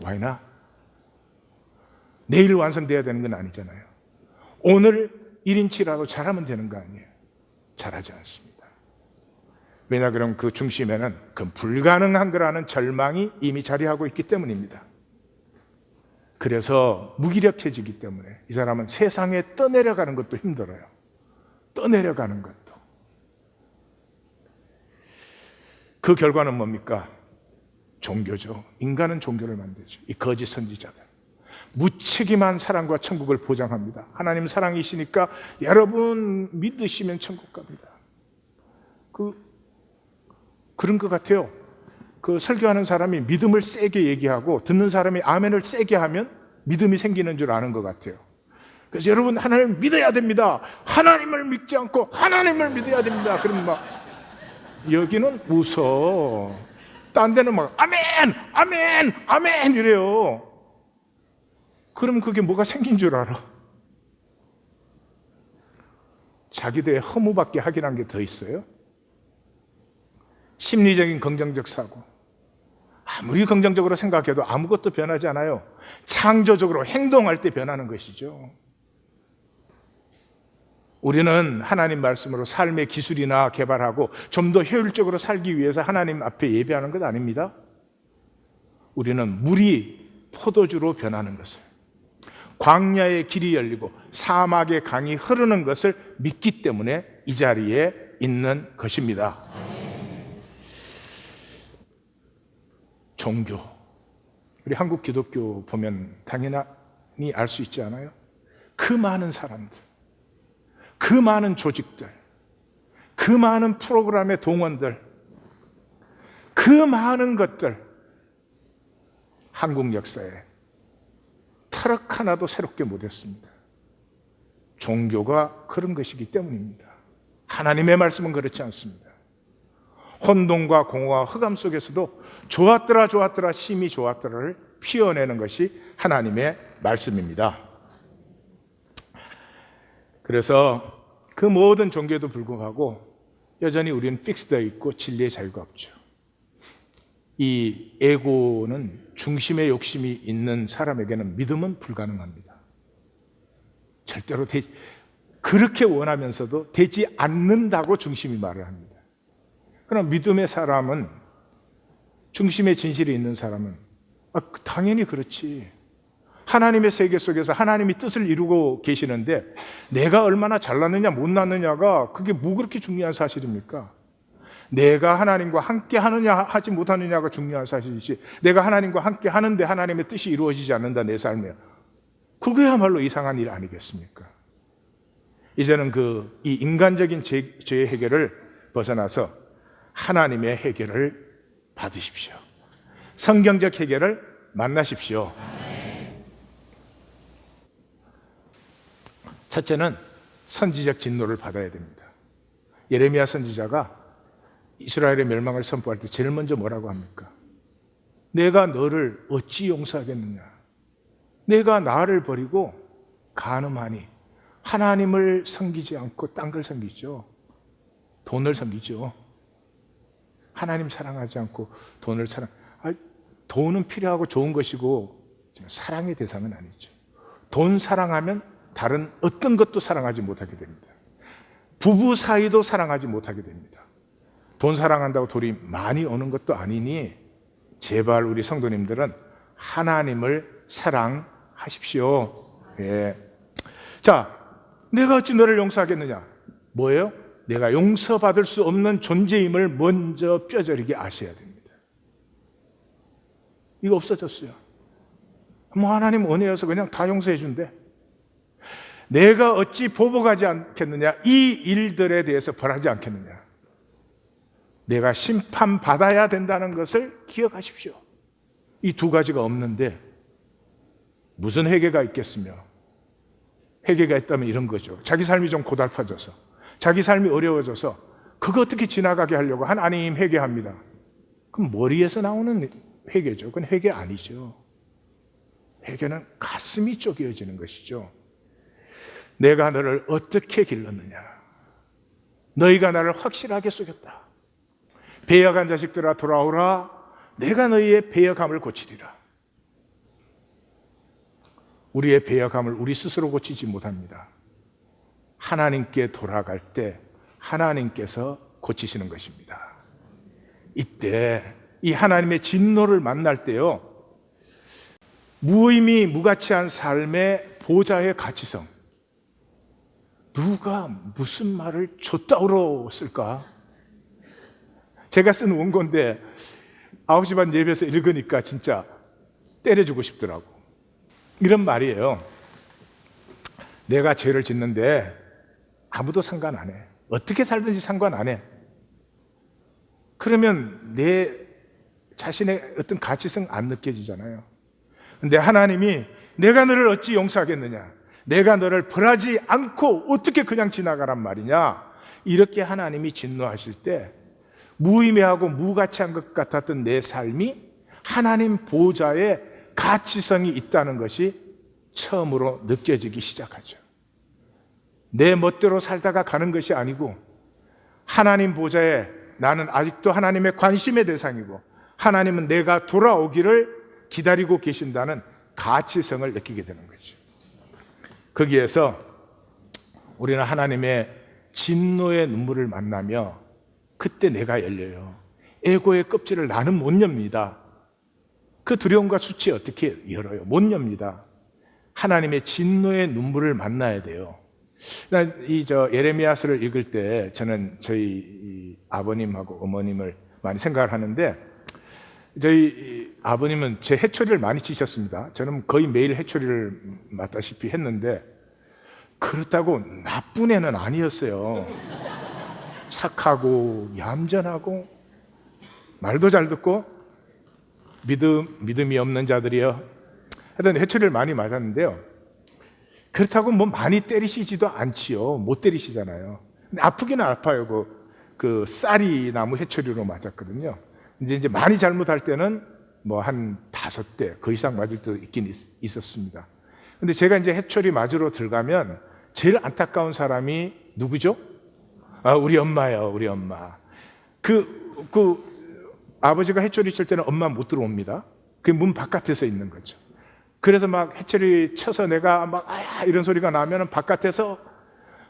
Why not? 내일 완성돼야 되는 건 아니잖아요. 오늘 1인치라도 잘하면 되는 거 아니에요. 잘하지 않습니다. 왜냐 그럼 그 중심에는 그 불가능한 거라는 절망이 이미 자리하고 있기 때문입니다. 그래서 무기력해지기 때문에 이 사람은 세상에 떠내려가는 것도 힘들어요. 떠내려가는 것도. 그 결과는 뭡니까? 종교죠. 인간은 종교를 만들죠. 이 거짓 선지자들. 무책임한 사랑과 천국을 보장합니다. 하나님 사랑이시니까 여러분 믿으시면 천국 갑니다. 그런 것 같아요. 그 설교하는 사람이 믿음을 세게 얘기하고 듣는 사람이 아멘을 세게 하면 믿음이 생기는 줄 아는 것 같아요. 그래서 여러분 하나님을 믿어야 됩니다. 하나님을 믿지 않고 하나님을 믿어야 됩니다. 그러면 막 여기는 웃어. 딴 데는 막 아멘, 아멘, 아멘 이래요. 그럼 그게 뭐가 생긴 줄 알아? 자기들의 허무밖에 확인한 게 더 있어요? 심리적인 긍정적 사고. 아무리 긍정적으로 생각해도 아무것도 변하지 않아요. 창조적으로 행동할 때 변하는 것이죠. 우리는 하나님 말씀으로 삶의 기술이나 개발하고 좀 더 효율적으로 살기 위해서 하나님 앞에 예배하는 것 아닙니다. 우리는 물이 포도주로 변하는 것을, 광야의 길이 열리고 사막의 강이 흐르는 것을 믿기 때문에 이 자리에 있는 것입니다. 종교. 우리 한국 기독교 보면 당연히 알 수 있지 않아요? 그 많은 사람들, 그 많은 조직들, 그 많은 프로그램의 동원들, 그 많은 것들, 한국 역사에 터럭 하나도 새롭게 못했습니다. 종교가 그런 것이기 때문입니다. 하나님의 말씀은 그렇지 않습니다. 혼돈과 공허와 흑암 속에서도 좋았더라 좋았더라 심히 좋았더라를 피워내는 것이 하나님의 말씀입니다. 그래서 그 모든 종교에도 불구하고 여전히 우리는 픽스되어 있고 진리의 자유가 없죠. 이 에고는, 중심의 욕심이 있는 사람에게는 믿음은 불가능합니다. 절대로 그렇게 원하면서도 되지 않는다고 중심이 말을 합니다. 그럼 믿음의 사람은, 중심의 진실이 있는 사람은 당연히 그렇지. 하나님의 세계 속에서 하나님이 뜻을 이루고 계시는데 내가 얼마나 잘났느냐 못났느냐가 그게 뭐 그렇게 중요한 사실입니까? 내가 하나님과 함께 하느냐 하지 못하느냐가 중요한 사실이지, 내가 하나님과 함께 하는데 하나님의 뜻이 이루어지지 않는다 내 삶에, 그거야말로 이상한 일 아니겠습니까? 이제는 이 인간적인 죄의 해결을 벗어나서 하나님의 해결을 받으십시오. 성경적 해결을 만나십시오. 첫째는 선지적 진노를 받아야 됩니다. 예레미야 선지자가 이스라엘의 멸망을 선포할 때 제일 먼저 뭐라고 합니까? 내가 너를 어찌 용서하겠느냐? 내가 나를 버리고 간음하니. 하나님을 섬기지 않고 딴 걸 섬기죠. 돈을 섬기죠. 하나님 사랑하지 않고 돈을 돈은 필요하고 좋은 것이고 사랑의 대상은 아니죠. 돈 사랑하면 다른 어떤 것도 사랑하지 못하게 됩니다. 부부 사이도 사랑하지 못하게 됩니다. 돈 사랑한다고 돈이 많이 오는 것도 아니니 제발 우리 성도님들은 하나님을 사랑하십시오. 예. 자, 내가 어찌 너를 용서하겠느냐? 뭐예요? 내가 용서받을 수 없는 존재임을 먼저 뼈저리게 아셔야 됩니다. 이거 없어졌어요. 뭐 하나님 은혜여서 그냥 다 용서해 준대. 내가 어찌 보복하지 않겠느냐? 이 일들에 대해서 벌하지 않겠느냐? 내가 심판받아야 된다는 것을 기억하십시오. 이 두 가지가 없는데 무슨 회개가 있겠으며, 회개가 있다면 이런 거죠. 자기 삶이 좀 고달파져서, 자기 삶이 어려워져서 그거 어떻게 지나가게 하려고 하나님 회개합니다. 그럼 머리에서 나오는 회개죠. 그건 회개 아니죠. 회개는 가슴이 쪼개어지는 것이죠. 내가 너를 어떻게 길렀느냐? 너희가 나를 확실하게 속였다. 배역한 자식들아 돌아오라. 내가 너희의 배역함을 고치리라. 우리의 배역함을 우리 스스로 고치지 못합니다. 하나님께 돌아갈 때 하나님께서 고치시는 것입니다. 이때 이 하나님의 진노를 만날 때요, 무의미 무가치한 삶의 보좌의 가치성, 누가 무슨 말을 줬다우러 쓸까? 제가 쓴 원고인데 9시 반 예배에서 읽으니까 진짜 때려주고 싶더라고. 이런 말이에요. 내가 죄를 짓는데 아무도 상관 안 해. 어떻게 살든지 상관 안 해. 그러면 내 자신의 어떤 가치성 안 느껴지잖아요. 근데 하나님이 내가 너를 어찌 용서하겠느냐, 내가 너를 벌하지 않고 어떻게 그냥 지나가란 말이냐, 이렇게 하나님이 진노하실 때 무의미하고 무가치한 것 같았던 내 삶이 하나님 보좌에 가치성이 있다는 것이 처음으로 느껴지기 시작하죠. 내 멋대로 살다가 가는 것이 아니고 하나님 보좌에 나는 아직도 하나님의 관심의 대상이고 하나님은 내가 돌아오기를 기다리고 계신다는 가치성을 느끼게 되는 거죠. 거기에서 우리는 하나님의 진노의 눈물을 만나며 그때 내가 열려요. 에고의 껍질을 나는 못 엽니다. 그 두려움과 수치에 어떻게 열어요? 못 엽니다. 하나님의 진노의 눈물을 만나야 돼요. 예레미야서를 읽을 때 저는 저희 아버님하고 어머님을 많이 생각을 하는데, 저희 아버님은 제 해초리를 많이 치셨습니다. 저는 거의 매일 해초리를 맞다시피 했는데 그렇다고 나쁜 애는 아니었어요. 착하고 얌전하고 말도 잘 듣고 믿음이 없는 자들이요. 하여튼 해초리를 많이 맞았는데요, 그렇다고 뭐 많이 때리시지도 않지요. 못 때리시잖아요. 근데 아프기는 아파요. 그 쌀이 나무 해초리로 맞았거든요. 이제 많이 잘못할 때는 뭐 한 5대 그 이상 맞을 때도 있긴 있었습니다. 근데 제가 이제 해초리 맞으러 들어가면 제일 안타까운 사람이 누구죠? 우리 엄마예요. 우리 엄마. 아버지가 해초리 칠 때는 엄마 못 들어옵니다. 그 문 바깥에서 있는 거죠. 그래서 막 해초리 쳐서 내가 막 이런 소리가 나면 바깥에서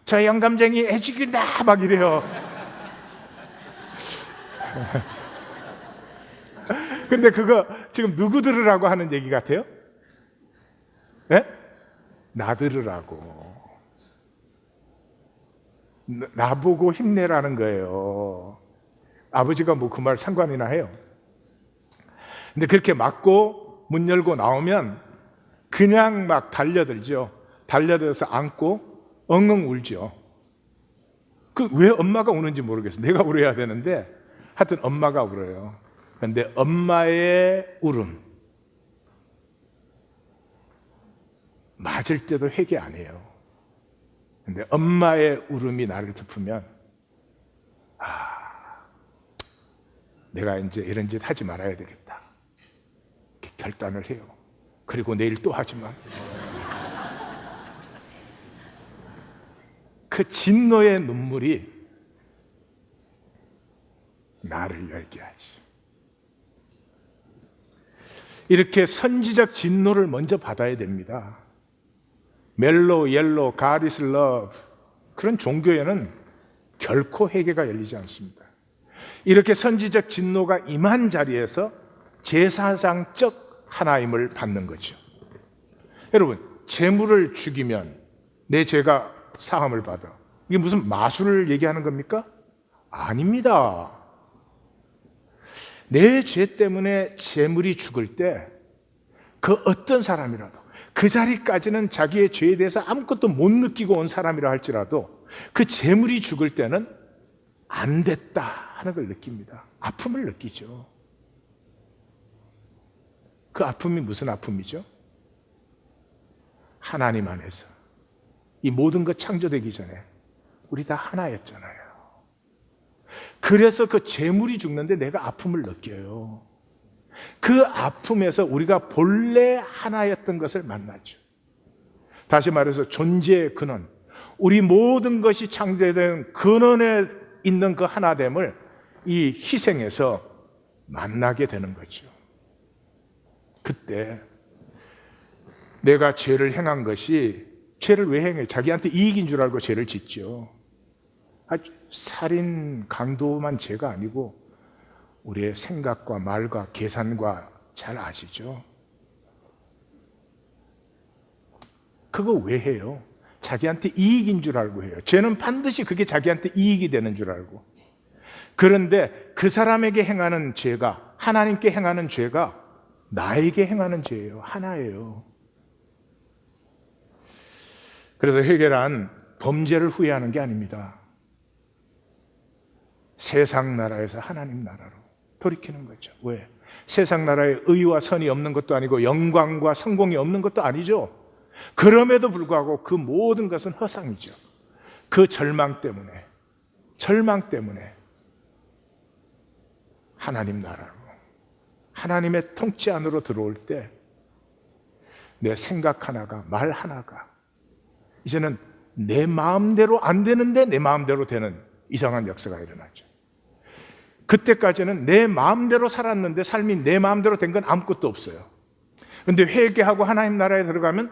저 영감쟁이 애 죽인다 막 이래요. 근데 그거 지금 누구 들으라고 하는 얘기 같아요? 네? 나 들으라고. 나보고 힘내라는 거예요. 아버지가 뭐 그 말 상관이나 해요. 근데 그렇게 맞고 문 열고 나오면 그냥 막 달려들죠. 달려들어서 안고 엉엉 울죠. 왜 엄마가 우는지 모르겠어요. 내가 울어야 되는데 하여튼 엄마가 울어요. 그런데 엄마의 울음, 맞을 때도 회개 안 해요. 근데 엄마의 울음이 나를 덮으면 내가 이제 이런 짓 하지 말아야 되겠다, 이렇게 결단을 해요. 그리고 내일 또 하지만 그 진노의 눈물이 나를 열게 하지. 이렇게 선지적 진노를 먼저 받아야 됩니다. 멜로, 옐로, God is love, 그런 종교에는 결코 회개가 열리지 않습니다. 이렇게 선지적 진노가 임한 자리에서 제사상적 하나님을 받는 거죠. 여러분, 재물을 죽이면 내 죄가 사함을 받아, 이게 무슨 마술을 얘기하는 겁니까? 아닙니다. 내 죄 때문에 재물이 죽을 때 그 어떤 사람이라도, 그 자리까지는 자기의 죄에 대해서 아무것도 못 느끼고 온 사람이라 할지라도 그 재물이 죽을 때는 안 됐다 하는 걸 느낍니다. 아픔을 느끼죠. 그 아픔이 무슨 아픔이죠? 하나님 안에서 이 모든 것 창조되기 전에 우리 다 하나였잖아요. 그래서 그 재물이 죽는데 내가 아픔을 느껴요. 그 아픔에서 우리가 본래 하나였던 것을 만나죠. 다시 말해서 존재의 근원, 우리 모든 것이 창조된 근원에 있는 그 하나됨을 이 희생에서 만나게 되는 거죠. 그때 내가 죄를 행한 것이, 죄를 왜 행해? 자기한테 이익인 줄 알고 죄를 짓죠. 살인, 강도만 죄가 아니고 우리의 생각과 말과 계산과 잘 아시죠? 그거 왜 해요? 자기한테 이익인 줄 알고 해요. 죄는 반드시 그게 자기한테 이익이 되는 줄 알고. 그런데 그 사람에게 행하는 죄가, 하나님께 행하는 죄가 나에게 행하는 죄예요. 하나예요. 그래서 회개란 범죄를 후회하는 게 아닙니다. 세상 나라에서 하나님 나라로 돌이키는 거죠. 왜? 세상 나라에 의와 선이 없는 것도 아니고 영광과 성공이 없는 것도 아니죠. 그럼에도 불구하고 그 모든 것은 허상이죠. 그 절망 때문에 하나님 나라로, 하나님의 통치 안으로 들어올 때 내 생각 하나가, 말 하나가 이제는 내 마음대로 안 되는데 내 마음대로 되는 이상한 역사가 일어나죠. 그때까지는 내 마음대로 살았는데 삶이 내 마음대로 된 건 아무것도 없어요. 그런데 회개하고 하나님 나라에 들어가면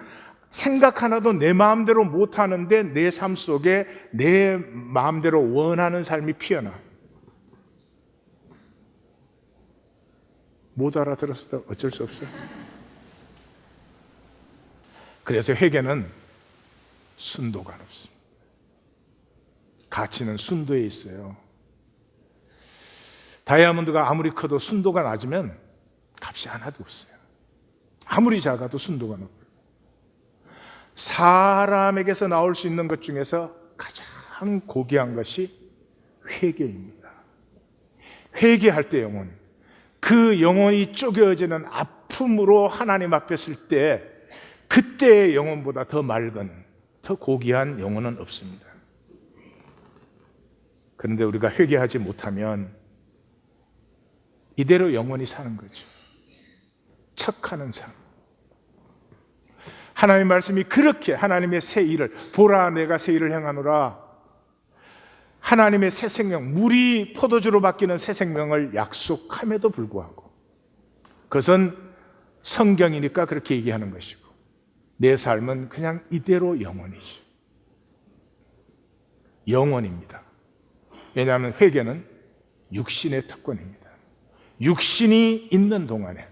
생각 하나도 내 마음대로 못 하는데 내 삶 속에 내 마음대로 원하는 삶이 피어나. 못 알아들었어도 어쩔 수 없어요. 그래서 회개는 순도가 높습니다. 가치는 순도에 있어요. 다이아몬드가 아무리 커도 순도가 낮으면 값이 하나도 없어요. 아무리 작아도 순도가 높아요. 사람에게서 나올 수 있는 것 중에서 가장 고귀한 것이 회개입니다. 회개할 때 영혼, 그 영혼이 쪼개어지는 아픔으로 하나님 앞에 설 때 그때의 영혼보다 더 맑은, 더 고귀한 영혼은 없습니다. 그런데 우리가 회개하지 못하면 이대로 영원히 사는 거죠. 척하는 삶. 하나님의 말씀이 그렇게 하나님의 새 일을, 보라 내가 새 일을 행하노라, 하나님의 새 생명, 물이 포도주로 바뀌는 새 생명을 약속함에도 불구하고 그것은 성경이니까 그렇게 얘기하는 것이고 내 삶은 그냥 이대로 영원이죠. 영원입니다. 왜냐하면 회개는 육신의 특권입니다. 육신이 있는 동안에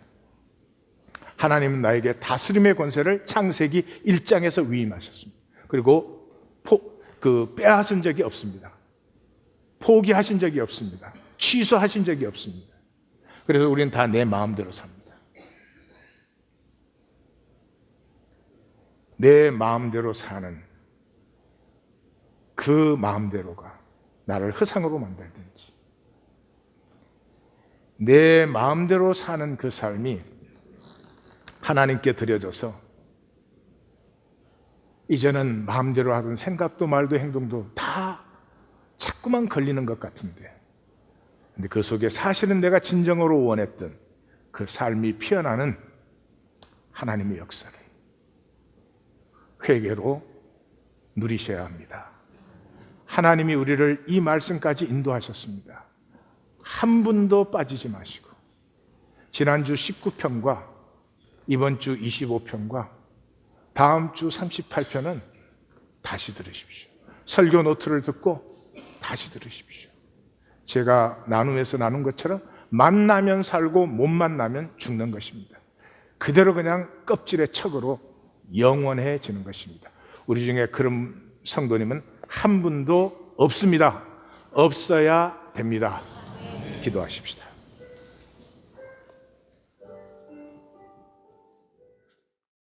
하나님은 나에게 다스림의 권세를 창세기 1장에서 위임하셨습니다. 그리고 빼앗은 적이 없습니다. 포기하신 적이 없습니다. 취소하신 적이 없습니다. 그래서 우리는 다 내 마음대로 삽니다. 내 마음대로 사는 그 마음대로가 나를 허상으로 만들든지, 내 마음대로 사는 그 삶이 하나님께 드려져서 이제는 마음대로 하던 생각도 말도 행동도 다 자꾸만 걸리는 것 같은데, 근데 그 속에 사실은 내가 진정으로 원했던 그 삶이 피어나는 하나님의 역사를 회개로 누리셔야 합니다. 하나님이 우리를 이 말씀까지 인도하셨습니다. 한 분도 빠지지 마시고 지난주 19편과 이번 주 25편과 다음 주 38편은 다시 들으십시오. 설교 노트를 듣고 다시 들으십시오. 제가 나눔에서 나눈 것처럼 만나면 살고 못 만나면 죽는 것입니다. 그대로 그냥 껍질의 척으로 영원해지는 것입니다. 우리 중에 그런 성도님은 한 분도 없습니다. 없어야 됩니다. 기도하십시다.